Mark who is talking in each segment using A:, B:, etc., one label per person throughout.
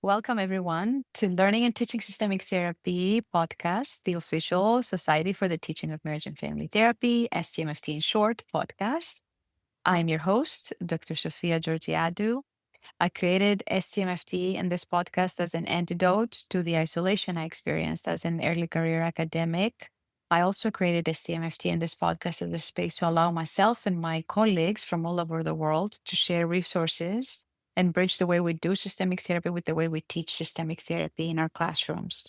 A: Welcome, everyone, to Learning and Teaching Systemic Therapy podcast, the official Society for the Teaching of Marriage and Family Therapy, STMFT in short, podcast. I'm your host, Dr. Sofia Georgiadou. I created STMFT and this podcast as an antidote to the isolation I experienced as an early career academic. I also created STMFT and this podcast as a space to allow myself and my colleagues from all over the world to share resources and bridge the way we do systemic therapy with the way we teach systemic therapy in our classrooms.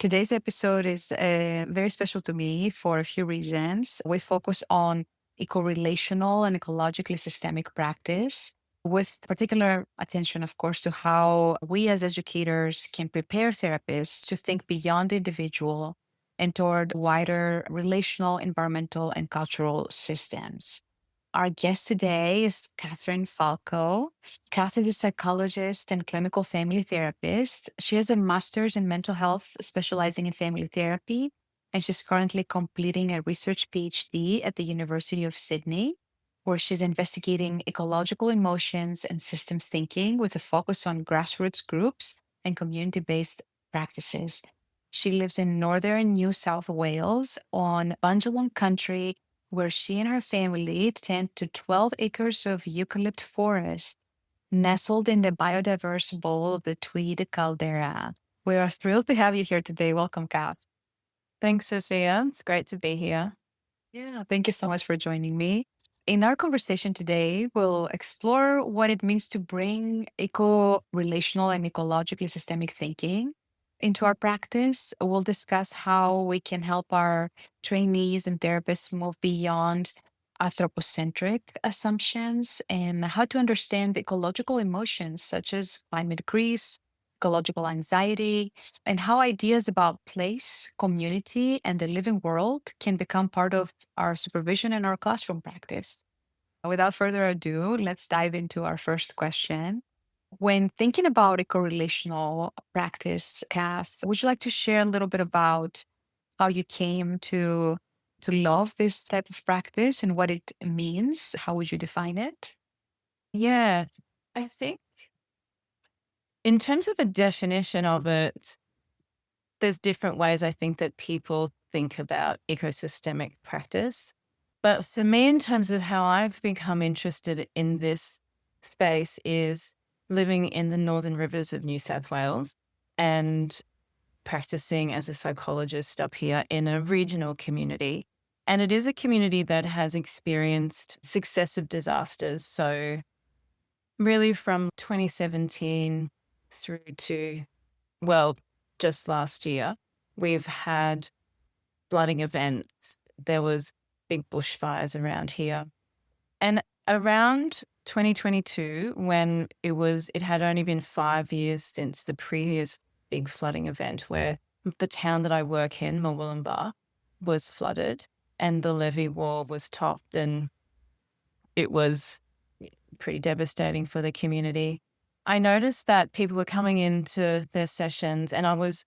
A: Today's episode is very special to me for a few reasons. We focus on eco-relational and ecologically systemic practice, with particular attention, of course, to how we as educators can prepare therapists to think beyond the individual and toward wider relational, environmental, and cultural systems. Our guest today is Catherine Falco. Cath is a psychologist and clinical family therapist. She has a master's in mental health, specializing in family therapy, and she's currently completing a research PhD at the University of Sydney, where she's investigating ecological emotions and systems thinking with a focus on grassroots groups and community-based practices. She lives in northern New South Wales on Bundjalung Country, where she and her family tend to 12 acres of Eucalypt Forest, nestled in the biodiverse bowl of the Tweed Caldera. We are thrilled to have you here today. Welcome, Cath.
B: Thanks, Sophia. It's great to be here.
A: Yeah, thank you so much for joining me. In our conversation today, we'll explore what it means to bring eco-relational and ecologically systemic thinking into our practice. We'll discuss how we can help our trainees and therapists move beyond anthropocentric assumptions and how to understand ecological emotions such as climate grief, ecological anxiety, and how ideas about place, community, and the living world can become part of our supervision and our classroom practice. Without further ado, let's dive into our first question. When thinking about a correlational practice, Cath, would you like to share a little bit about how you came to love this type of practice and what it means? How would you define it?
B: Yeah, I think in terms of a definition of it, there's different ways I think that people think about ecosystemic practice. But for me, in terms of how I've become interested in this space, is living in the northern rivers of New South Wales and practicing as a psychologist up here in a regional community. And it is a community that has experienced successive disasters. So, really, from 2017 through to, well, just last year, we've had flooding events. There was big bushfires around here. And around 2022, when it had only been 5 years since the previous big flooding event where the town that I work in, Murwillumbah, was flooded and the levee wall was topped, and it was pretty devastating for the community. I noticed that people were coming into their sessions, and I was,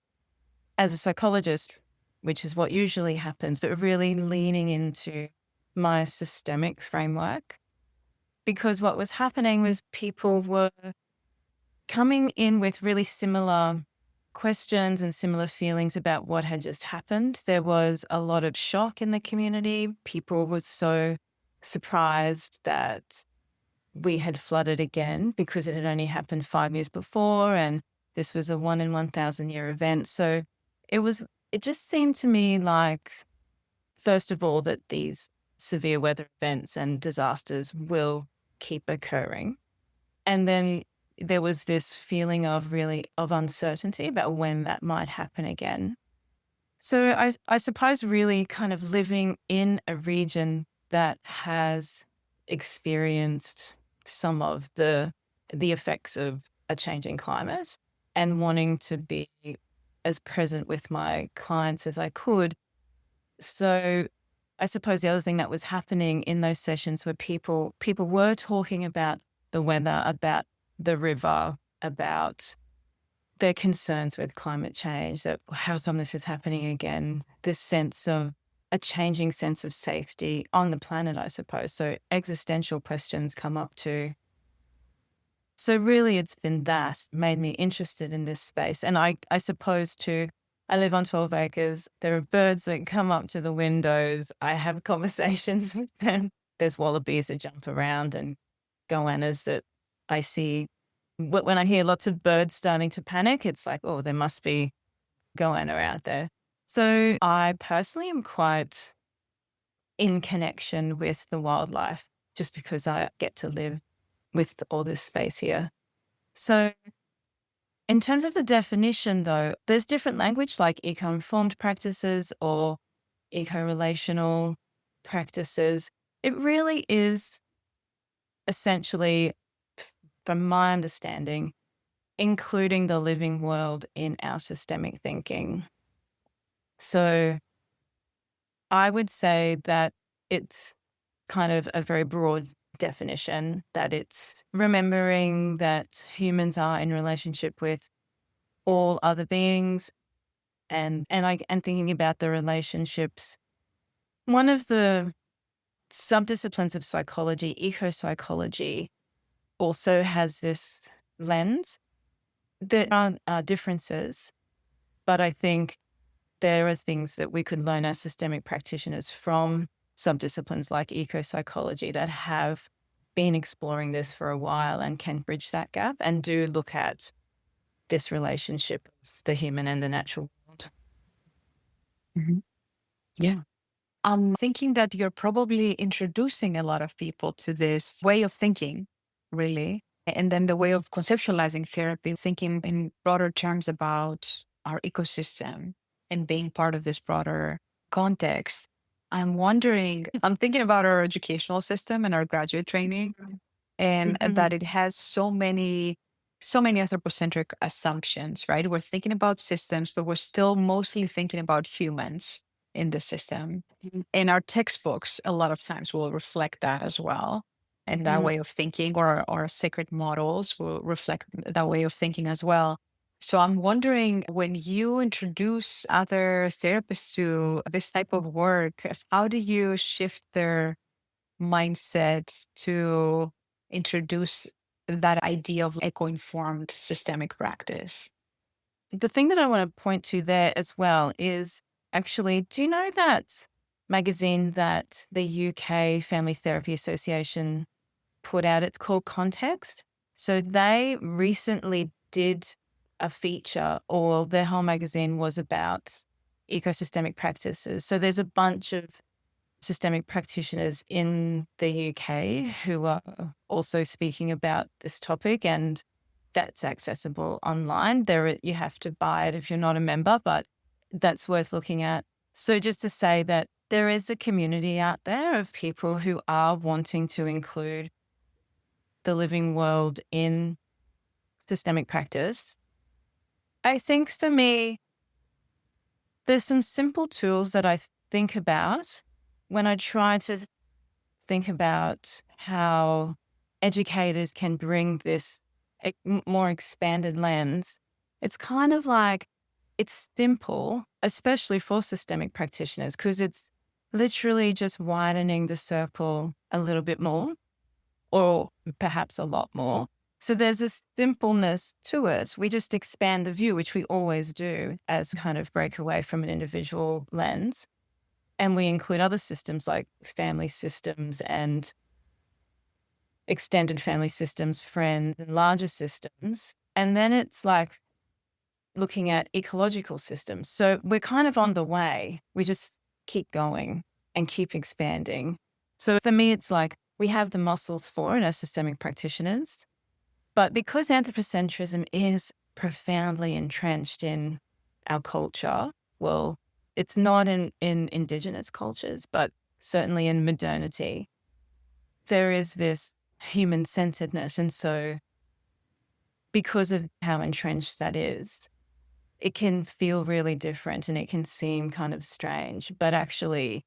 B: as a psychologist, which is what usually happens, but really leaning into my systemic framework, because what was happening was people were coming in with really similar questions and similar feelings about what had just happened. There was a lot of shock in the community. People were so surprised that we had flooded again because it had only happened 5 years before, and this was a 1 in 1,000 year event. So it just seemed to me like, first of all, that these severe weather events and disasters will keep occurring. And then there was this feeling of uncertainty about when that might happen again. So I suppose really kind of living in a region that has experienced some of the effects of a changing climate and wanting to be as present with my clients as I could. So I suppose the other thing that was happening in those sessions were people were talking about the weather, about the river, about their concerns with climate change, that how come this is happening again, this sense of a changing sense of safety on the planet, I suppose. So existential questions come up too. So really it's been that made me interested in this space. And I suppose too, I live on 12 acres. There are birds that come up to the windows. I have conversations with them. There's wallabies that jump around and goannas that I see. When I hear lots of birds starting to panic, it's like, oh, there must be goanna out there. So I personally am quite in connection with the wildlife just because I get to live with all this space here. So in terms of the definition, though, there's different language like eco-informed practices or eco-relational practices. It really is essentially, from my understanding, including the living world in our systemic thinking. So I would say that it's kind of a very broad definition, that it's remembering that humans are in relationship with all other beings and thinking about the relationships. One of the subdisciplines of psychology, eco-psychology, also has this lens. There are differences, but I think there are things that we could learn as systemic practitioners from subdisciplines like eco-psychology that have been exploring this for a while and can bridge that gap and do look at this relationship of the human and the natural world.
A: Mhm. Yeah. I'm thinking that you're probably introducing a lot of people to this way of thinking, really. And then the way of conceptualizing therapy, thinking in broader terms about our ecosystem and being part of this broader context. I'm wondering, I'm thinking about our educational system and our graduate training, and
B: Mhm.
A: that it has so many anthropocentric assumptions, right? We're thinking about systems, but we're still mostly thinking about humans in the system. And our textbooks a lot of times will reflect that as well, and that
B: Mhm.
A: way of thinking, or our sacred models will reflect that way of thinking as well. So I'm wondering, when you introduce other therapists to this type of work, how do you shift their mindset to introduce that idea of eco-informed systemic practice?
B: The thing that I want to point to there as well is actually, do you know that magazine that the UK Family Therapy Association put out? It's called Context. So they recently did a feature, or their whole magazine was about ecosystemic practices. So there's a bunch of systemic practitioners in the UK who are also speaking about this topic, and that's accessible online. You have to buy it if you're not a member, but that's worth looking at. So just to say that there is a community out there of people who are wanting to include the living world in systemic practice. I think for me, there's some simple tools that I think about when I try to think about how educators can bring this more expanded lens. It's kind of like, it's simple, especially for systemic practitioners, because it's literally just widening the circle a little bit more, or perhaps a lot more. So there's a simpleness to it. We just expand the view, which we always do as kind of break away from an individual lens. And we include other systems like family systems and extended family systems, friends, and larger systems. And then it's like looking at ecological systems. So we're kind of on the way. We just keep going and keep expanding. So for me, it's like we have the muscles for it as systemic practitioners. But because anthropocentrism is profoundly entrenched in our culture, well, it's not in indigenous cultures, but certainly in modernity, there is this human centeredness. And so, because of how entrenched that is, it can feel really different and it can seem kind of strange, but actually,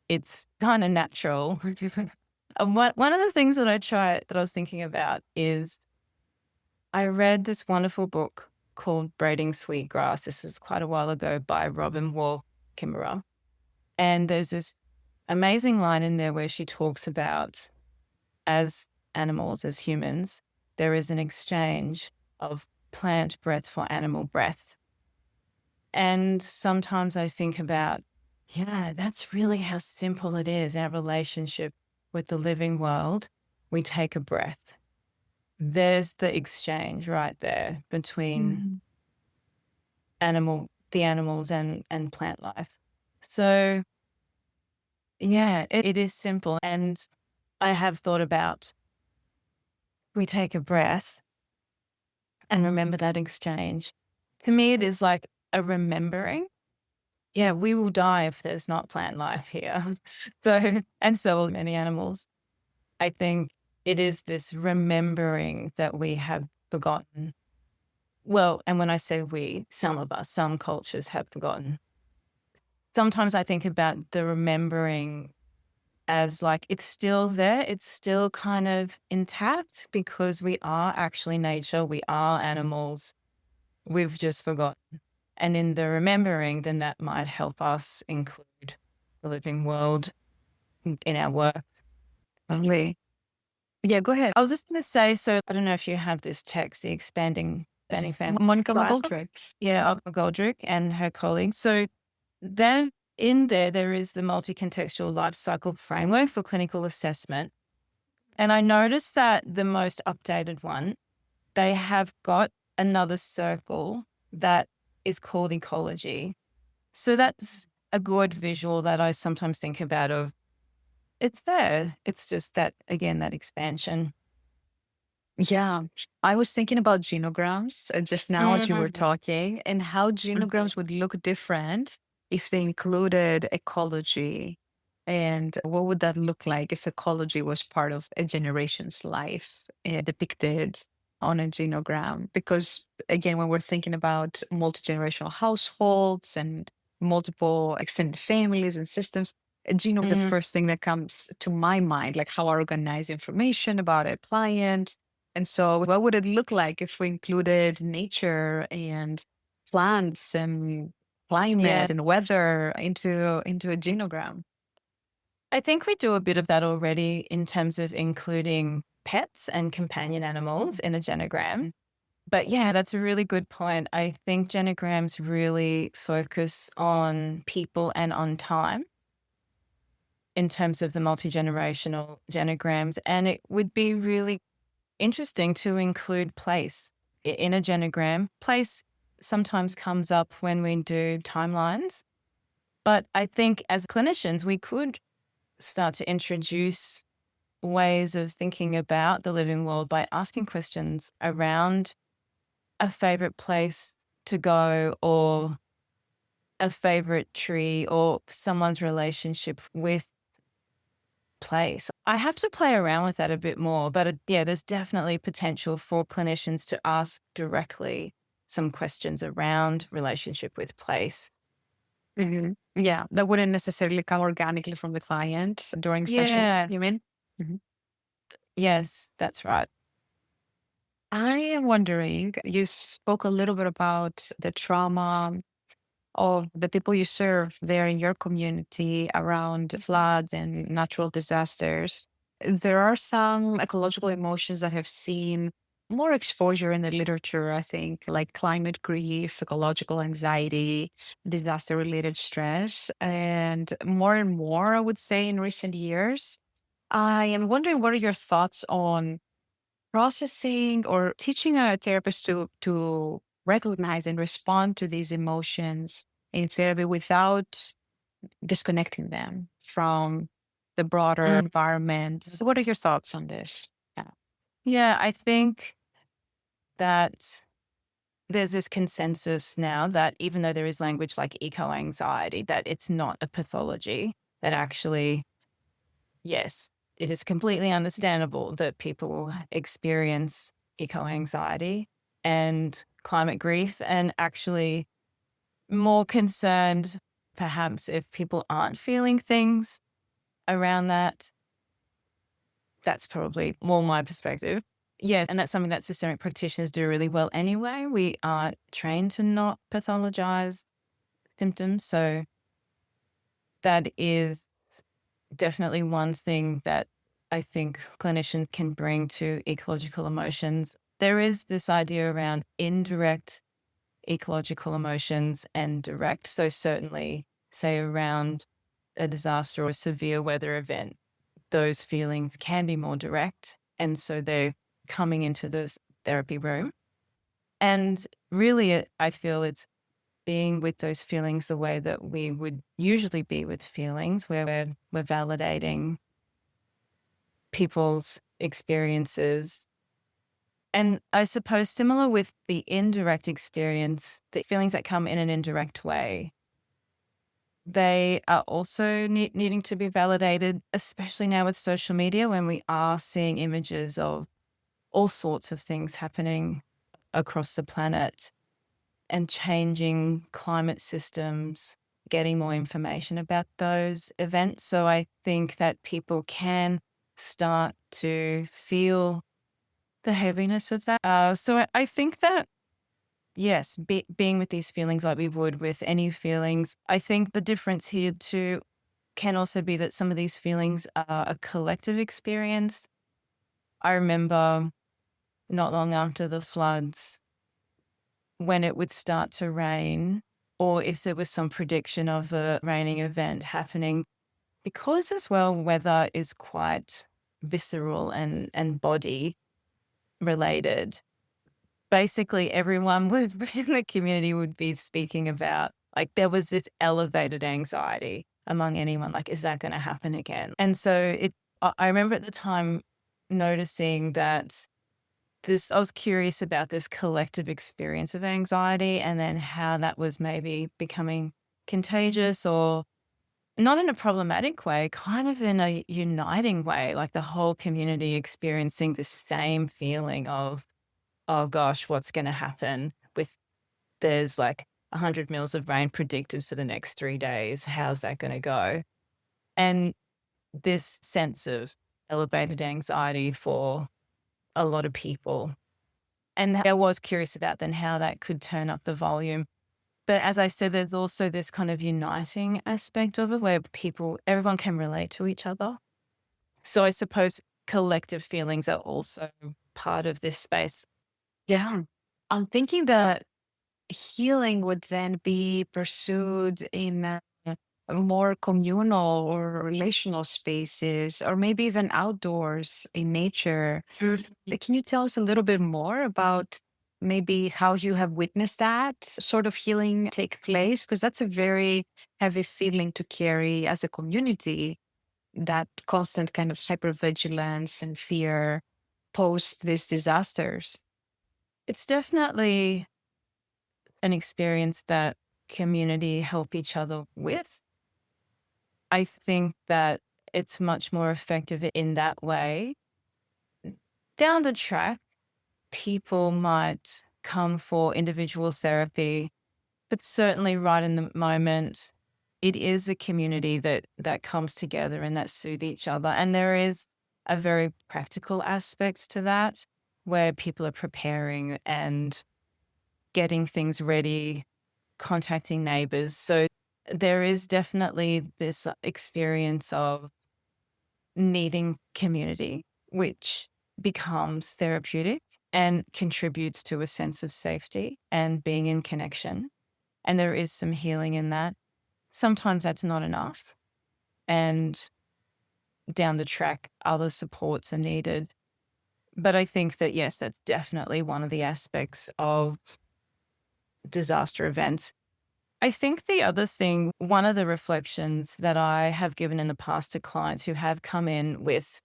B: it's kind of natural. And one of the things that I was thinking about is I read this wonderful book called Braiding Sweetgrass. This was quite a while ago by Robin Wall Kimmerer. And there's this amazing line in there where she talks about, as animals, as humans, there is an exchange of plant breath for animal breath. And sometimes I think about, yeah, that's really how simple it is, our relationship with the living world. We take a breath. There's the exchange right there between
A: Mhm.
B: the animals and plant life. So yeah, it is simple. And I have thought about, we take a breath and remember that exchange. To me, it is like a remembering. Yeah, we will die if there's not plant life here. So, and so will many animals. I think it is this remembering that we have forgotten. Well, and when I say we, some of us, some cultures have forgotten. Sometimes I think about the remembering as like it's still there, it's still kind of intact because we are actually nature, we are animals, we've just forgotten. And in the remembering, then that might help us include the living world in our work.
A: Lovely. Yeah, go ahead.
B: I was just going to say, so I don't know if you have this text, the expanding family.
A: Monica
B: Trial.
A: McGoldrick.
B: Yeah, of McGoldrick and her colleagues. So then in there is the multi-contextual life cycle framework for clinical assessment. And I noticed that the most updated one, they have got another circle that is called ecology. So that's a good visual that I sometimes think about of it's there. It's just that, again, that expansion.
A: Yeah, I was thinking about genograms just now as you were
B: Mhm.
A: talking, and how genograms would look different if they included ecology. And what would that look like if ecology was part of a generation's life depicted on a genogram? Because again, when we're thinking about multi-generational households and multiple extended families and systems, a genome is the
B: Mm,
A: first thing that comes to my mind, like how I organize information about a client. And so, what would it look like if we included nature and plants and
B: yeah.
A: climate and weather into a genogram?
B: I think we do a bit of that already in terms of including pets and companion animals in a genogram. But yeah, that's a really good point. I think genograms really focus on people and on time in terms of the multi-generational genograms. And it would be really interesting to include place in a genogram. Place sometimes comes up when we do timelines. But I think as clinicians, we could start to introduce ways of thinking about the living world by asking questions around a favorite place to go or a favorite tree or someone's relationship with place. I have to play around with that a bit more, but yeah, there's definitely potential for clinicians to ask directly some questions around relationship with place.
A: Mhm. Yeah, that wouldn't necessarily come organically from the client during session,
B: Yeah.
A: you mean? Mhm.
B: Yes, that's right.
A: I am wondering, you spoke a little bit about the trauma of the people you serve there in your community around floods and natural disasters. There are some ecological emotions that have seen more exposure in the literature, I think, like climate grief, ecological anxiety, disaster related stress, and more, I would say, in recent years. I am wondering, what are your thoughts on processing or teaching a therapist to recognize and respond to these emotions in therapy without disconnecting them from the broader
B: Mm.
A: environment? So what are your thoughts on this? Yeah.
B: Yeah, I think that there's this consensus now that even though there is language like eco anxiety, that it's not a pathology, that actually, yes, it is completely understandable that people experience eco anxiety and climate grief, and actually more concerned perhaps if people aren't feeling things around that. That's probably more my perspective. Yeah, and that's something that systemic practitioners do really well anyway. We are trained to not pathologize symptoms. So that is definitely one thing that I think clinicians can bring to ecological emotions. There is this idea around indirect ecological emotions and direct. So certainly, say around a disaster or a severe weather event, those feelings can be more direct. And so they're coming into the therapy room. And really, I feel it's being with those feelings the way that we would usually be with feelings, where we're validating people's experiences. And I suppose similar with the indirect experience, the feelings that come in an indirect way, they are also needing to be validated, especially now with social media when we are seeing images of all sorts of things happening across the planet and changing climate systems, getting more information about those events. So I think that people can start to feel the heaviness of that. So I think that, yes, being with these feelings like we would with any feelings, I think the difference here too can also be that some of these feelings are a collective experience. I remember not long after the floods, when it would start to rain, or if there was some prediction of a raining event happening, because as well, weather is quite visceral and body related. Basically, everyone would in the community would be speaking about, like, there was this elevated anxiety among anyone, like, is that going to happen again? And so I remember at the time noticing that I was curious about this collective experience of anxiety and then how that was maybe becoming contagious, or not in a problematic way, kind of in a uniting way, like the whole community experiencing the same feeling of, oh gosh, what's going to happen with, there's like 100 mils of rain predicted for the next 3 days. How's that going to go? And this sense of elevated anxiety for a lot of people. And I was curious about then how that could turn up the volume. But as I said, there's also this kind of uniting aspect of it where everyone can relate to each other. So I suppose collective feelings are also part of this space.
A: Yeah. I'm thinking that healing would then be pursued in more communal or relational spaces, or maybe even outdoors in nature. Can you tell us a little bit more about maybe how you have witnessed that sort of healing take place? Because that's a very heavy feeling to carry as a community, that constant kind of hypervigilance and fear post these disasters.
B: It's definitely an experience that community help each other with. I think that it's much more effective in that way. Down the track, people might come for individual therapy, but certainly right in the moment, it is a community that comes together and that soothe each other. And there is a very practical aspect to that, where people are preparing and getting things ready, contacting neighbors. So there is definitely this experience of needing community, which becomes therapeutic and contributes to a sense of safety and being in connection. And there is some healing in that. Sometimes that's not enough. And down the track, other supports are needed. But I think that, yes, that's definitely one of the aspects of disaster events. I think the other thing, one of the reflections that I have given in the past to clients who have come in with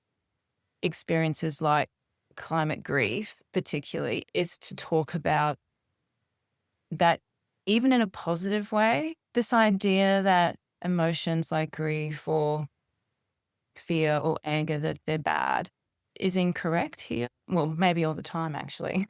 B: experiences like climate grief, particularly, is to talk about that even in a positive way, this idea that emotions like grief or fear or anger, that they're bad, is incorrect here. Well, maybe all the time, actually,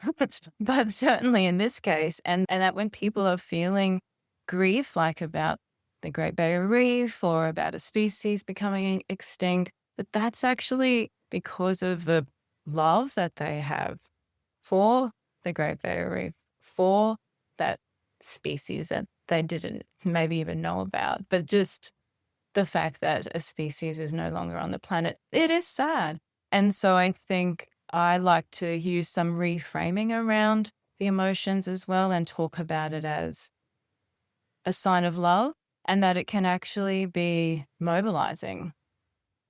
B: but certainly in this case, and that when people are feeling grief, like about the Great Barrier Reef or about a species becoming extinct, that's actually because of the love that they have for the Great Barrier Reef, for that species that they didn't maybe even know about, but just the fact that a species is no longer on the planet. It is sad. And so I think I like to use some reframing around the emotions as well and talk about it as a sign of love and that it can actually be mobilizing.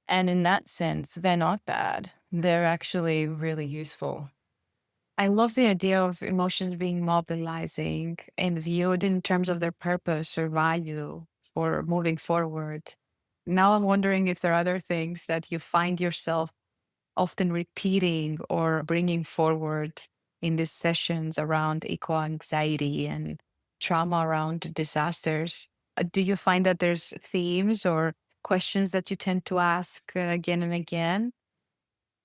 B: And in that sense, they're not bad. They're actually really useful.
A: I love the idea of emotions being mobilizing and viewed in terms of their purpose or value for moving forward. Now I'm wondering if there are other things that you find yourself often repeating or bringing forward in these sessions around eco anxiety and trauma around disasters. Do you find that there's themes or questions that you tend to ask again and again?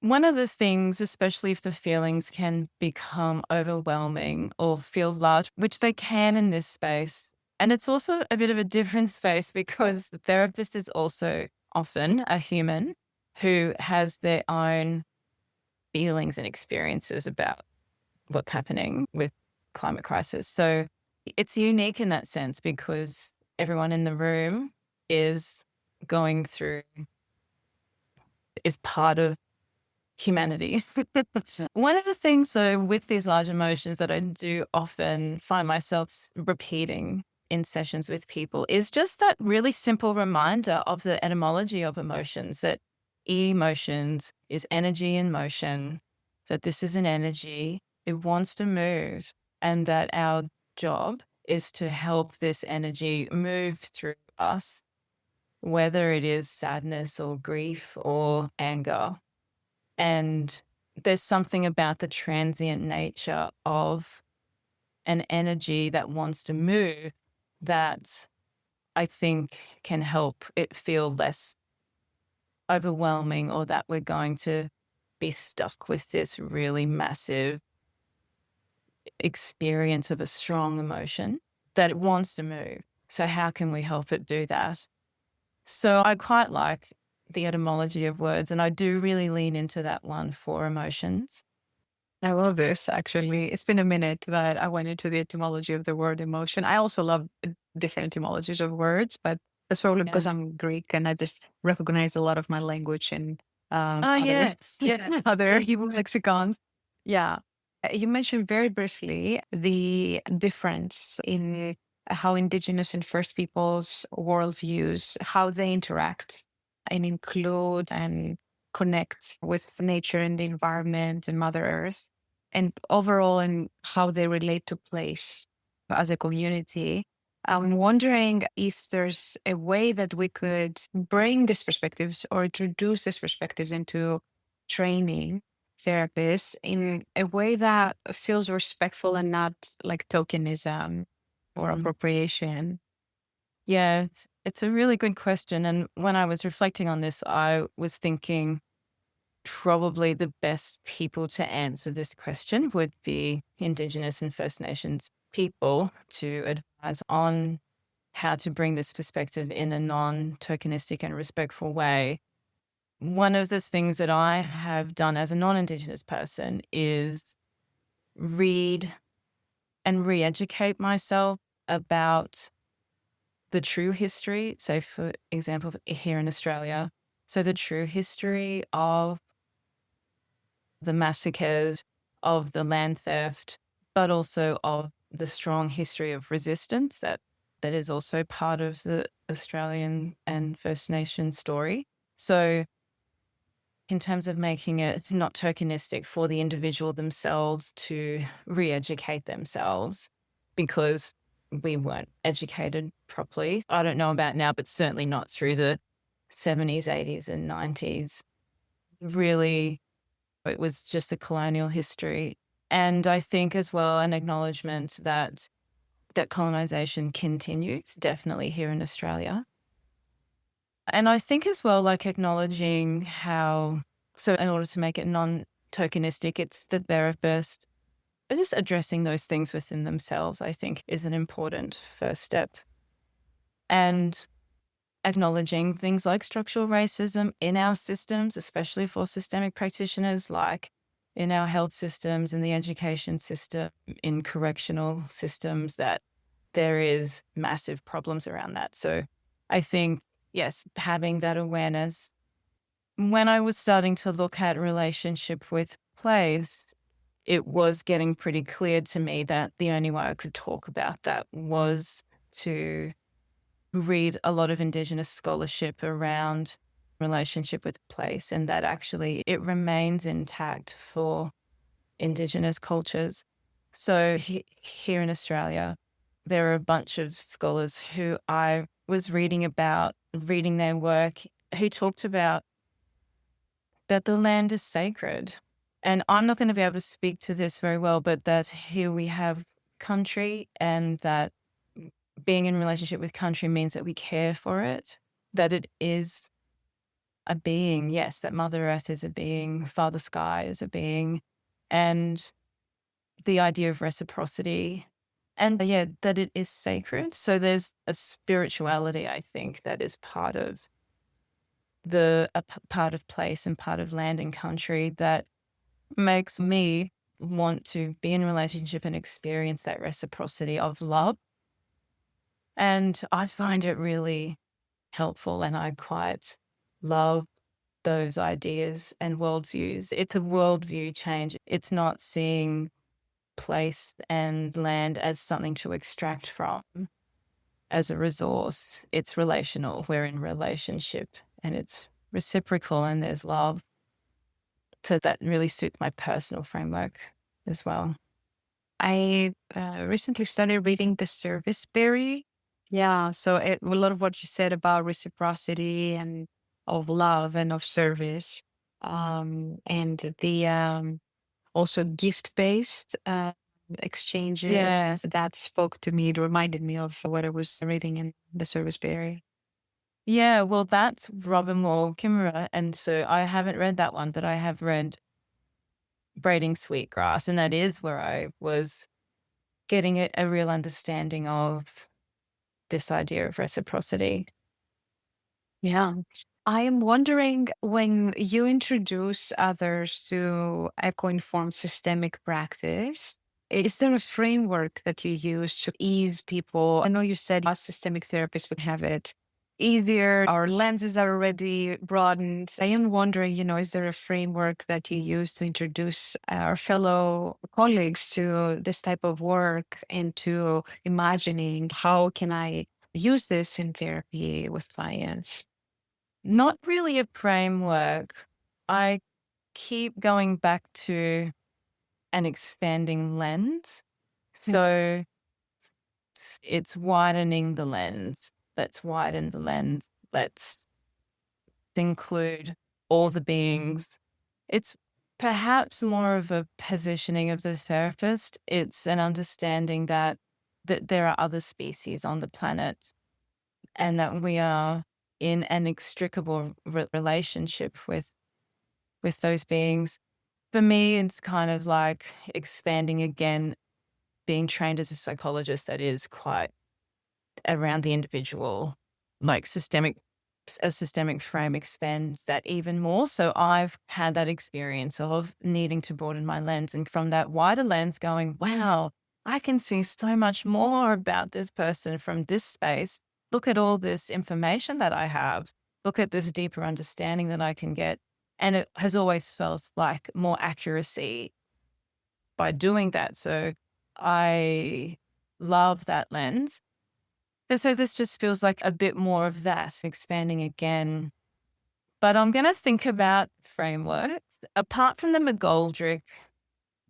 B: One of the things, especially if the feelings can become overwhelming or feel large, which they can in this space. And it's also a bit of a different space because the therapist is also often a human who has their own feelings and experiences about what's happening with climate crisis. So it's unique in that sense because everyone in the room is going through, is part of humanity. One of the things, though, with these large emotions that I do often find myself repeating in sessions with people is just that really simple reminder of the etymology of emotions, that emotions is energy in motion, that this is an energy, it wants to move, and that our job is to help this energy move through us, whether it is sadness or grief or anger. And there's something about the transient nature of an energy that wants to move that I think can help it feel less overwhelming, or that we're going to be stuck with this really massive experience of a strong emotion that it wants to move. So how can we help it do that? So I quite like the etymology of words, and I do really lean into that one for emotions.
A: I love this actually. It's been a minute that I went into the etymology of the word emotion. I also love different etymologies of words, but that's probably
B: Yeah.
A: because I'm Greek and I just recognize a lot of my language in
B: Oh,
A: other
B: yes. Yeah.
A: other lexicons. Yeah. You mentioned very briefly the difference in how Indigenous and First Peoples worldviews, how they interact and include and connect with nature and the environment and Mother Earth, and overall in how they relate to place as a community. I'm wondering if there's a way that we could bring these perspectives or introduce these perspectives into training therapists in a way that feels respectful and not like tokenism or
B: Mhm.
A: appropriation.
B: Yeah, it's a really good question. And when I was reflecting on this, I was thinking probably the best people to answer this question would be Indigenous and First Nations people to advise on how to bring this perspective in a non-tokenistic and respectful way. One of the things that I have done as a non-Indigenous person is read and re-educate myself about the true history. So, for example, here in Australia, so the true history of the massacres, of the land theft, but also of the strong history of resistance that is also part of the Australian and First Nation story. So, in terms of making it not tokenistic for the individual themselves to re-educate themselves, because we weren't educated properly. I don't know about now, but certainly not through the 70s, 80s, and 90s. Really, it was just the colonial history. And I think as well an acknowledgement that colonization continues, definitely here in Australia. And I think as well, like acknowledging how, so in order to make it non-tokenistic, it's the therapist just addressing those things within themselves, I think is an important first step. And acknowledging things like structural racism in our systems, especially for systemic practitioners, like in our health systems, in the education system, in correctional systems, that there is massive problems around that. So I think yes, having that awareness. When I was starting to look at relationship with place, it was getting pretty clear to me that the only way I could talk about that was to read a lot of Indigenous scholarship around relationship with place, and that actually it remains intact for Indigenous cultures. So here in Australia, there are a bunch of scholars who I was reading their work, who talked about that the land is sacred. And I'm not going to be able to speak to this very well, but that here we have country, and that being in relationship with country means that we care for it, that it is a being. Yes, that Mother Earth is a being, Father Sky is a being, and the idea of reciprocity, and yeah, that it is sacred. So there's a spirituality, I think, that is part of part of place and part of land and country that makes me want to be in a relationship and experience that reciprocity of love. And I find it really helpful, and I quite love those ideas and worldviews. It's a worldview change. It's not seeing place and land as something to extract from as a resource. It's relational. We're in relationship, and it's reciprocal, and there's love. So that really suits my personal framework as well.
A: I recently started reading The Service Berry. Yeah, so a lot of what you said about reciprocity and of love and of service, and the also gift-based
B: Yeah.
A: exchanges that spoke to me. It reminded me of what I was reading in The Service Berry.
B: Yeah. Well, that's Robin Wall Kimmerer. And so I haven't read that one, but I have read Braiding Sweetgrass. And that is where I was getting a real understanding of this idea of reciprocity.
A: Yeah. I am wondering, when you introduce others to eco-informed systemic practice, is there a framework that you use to ease people? I know you said us systemic therapists would have it easier. Our lenses are already broadened. I am wondering, is there a framework that you use to introduce our fellow colleagues to this type of work and to imagining how can I use this in therapy with clients?
B: Not really a framework. I keep going back to an expanding lens. So it's widening the lens. Let's widen the lens. Let's include all the beings. It's perhaps more of a positioning of the therapist. It's an understanding that there are other species on the planet, and that we are in an inextricable relationship with those beings. For me, it's kind of like expanding again, being trained as a psychologist, that is quite around the individual, like a systemic frame expands that even more. So I've had that experience of needing to broaden my lens, and from that wider lens going, wow, I can see so much more about this person from this space. Look at all this information that I have. Look at this deeper understanding that I can get. And it has always felt like more accuracy by doing that. So I love that lens. And so this just feels like a bit more of that, expanding again. But I'm going to think about frameworks apart from the McGoldrick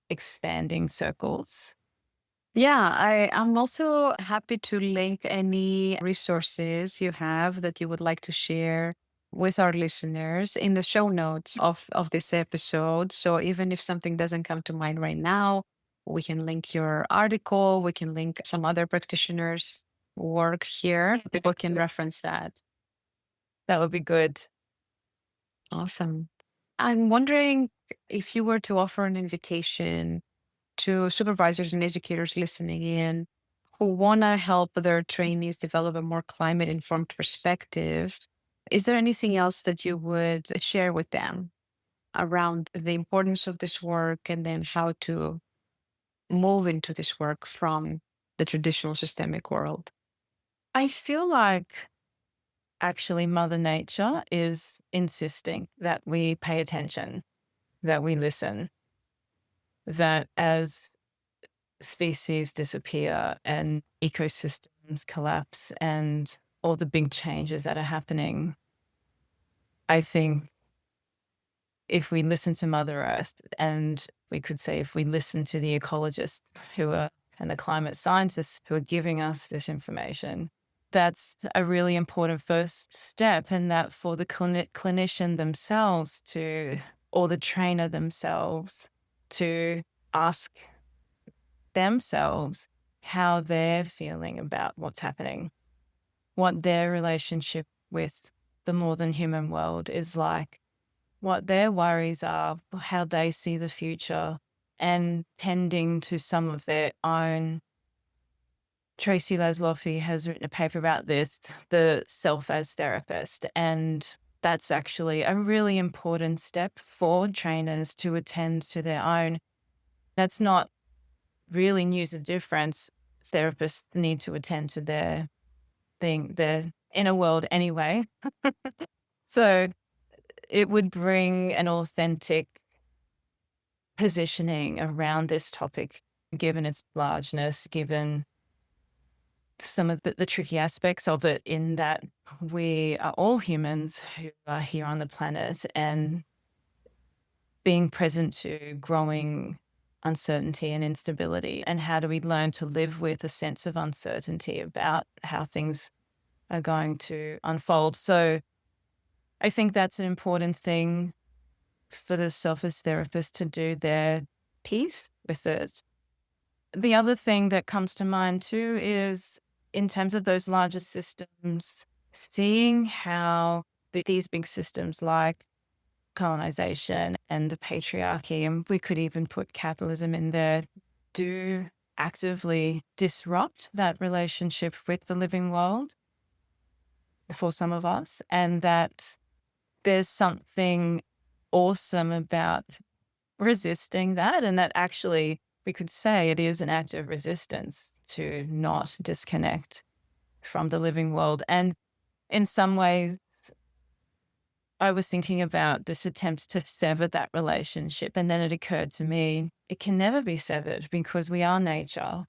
B: expanding circles.
A: Yeah, I'm also happy to link any resources you have that you would like to share with our listeners in the show notes of this episode. So even if something doesn't come to mind right now, we can link your article, we can link some other practitioners' work here. People can reference that.
B: That would be good.
A: Awesome. I'm wondering if you were to offer an invitation to supervisors and educators listening in who want to help their trainees develop a more climate informed perspective. Is there anything else that you would share with them around the importance of this work and then how to move into this work from the traditional systemic world?
B: I feel like actually Mother Nature is insisting that we pay attention, that we listen, that as species disappear and ecosystems collapse and all the big changes that are happening, I think if we listen to Mother Earth, and we could say if we listen to the ecologists who are and the climate scientists who are giving us this information, that's a really important first step. And that for the clinician themselves to, or the trainer themselves to ask themselves how they're feeling about what's happening, what their relationship with the more than human world is like, what their worries are, how they see the future, and tending to some of their own. Tracy Laszloffy has written a paper about this, the self as therapist, and that's actually a really important step for trainers to attend to their own. That's not really news of difference. Therapists need to attend to their thing, their inner world anyway. So it would bring an authentic positioning around this topic, given its largeness, given some of the tricky aspects of it, in that we are all humans who are here on the planet and being present to growing uncertainty and instability. And how do we learn to live with a sense of uncertainty about how things are going to unfold? So I think that's an important thing for the self as therapist to do their piece with it. The other thing that comes to mind too is, in terms of those larger systems, seeing how these big systems like colonization and the patriarchy, and we could even put capitalism in there, do actively disrupt that relationship with the living world for some of us, and that there's something awesome about resisting that, and that actually we could say it is an act of resistance to not disconnect from the living world. And in some ways, I was thinking about this attempt to sever that relationship, and then it occurred to me it can never be severed because we are nature.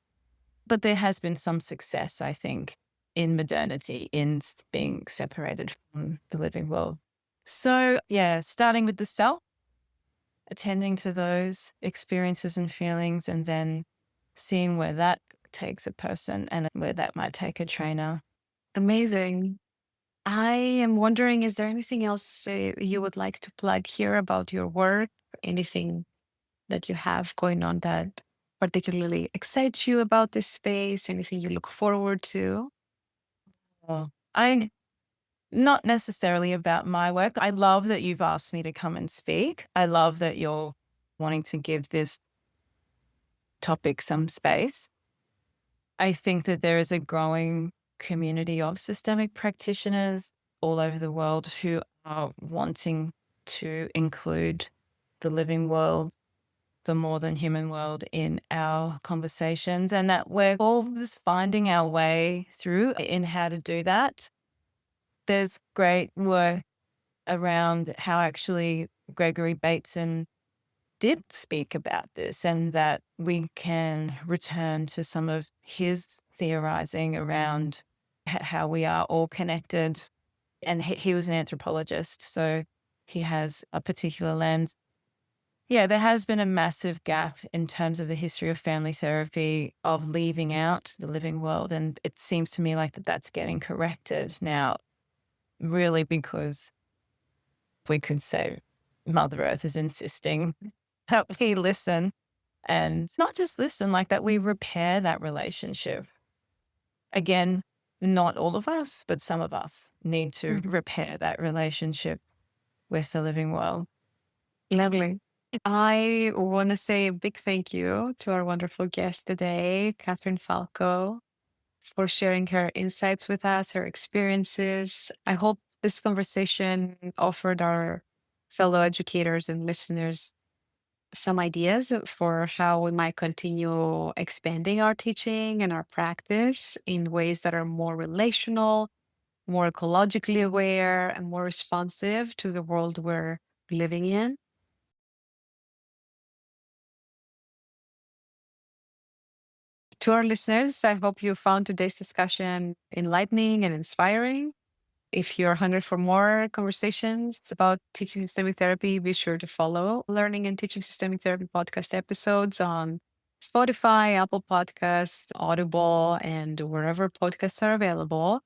B: But there has been some success, I think, in modernity in being separated from the living world. So, yeah, starting with the self, attending to those experiences and feelings, and then seeing where that takes a person and where that might take a trainer.
A: Amazing. I am wondering, is there anything else you would like to plug here about your work? Anything that you have going on that particularly excites you about this space? Anything you look forward to?
B: Oh, I not necessarily about my work. I love that you've asked me to come and speak. I love that you're wanting to give this topic some space. I think that there is a growing community of systemic practitioners all over the world who are wanting to include the living world, the more than human world, in our conversations, and that we're all just finding our way through in how to do that. There's great work around how actually Gregory Bateson did speak about this, and that we can return to some of his theorizing around how we are all connected. And he was an anthropologist, so he has a particular lens. Yeah, there has been a massive gap in terms of the history of family therapy of leaving out the living world. And it seems to me like that's getting corrected now, really, because we could say Mother Earth is insisting that we listen, and not just listen, like that we repair that relationship. Again, not all of us, but some of us need to repair that relationship with the living world.
A: Lovely. I want to say a big thank you to our wonderful guest today, Catherine Falco, for sharing her insights with us, her experiences. I hope this conversation offered our fellow educators and listeners some ideas for how we might continue expanding our teaching and our practice in ways that are more relational, more ecologically aware, and more responsive to the world we're living in. To our listeners, I hope you found today's discussion enlightening and inspiring. If you're hungry for more conversations about teaching systemic therapy, be sure to follow Learning and Teaching Systemic Therapy podcast episodes on Spotify, Apple Podcasts, Audible, and wherever podcasts are available.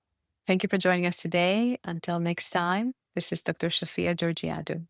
A: Thank you for joining us today. Until next time, this is Dr. Shafia Georgiadou.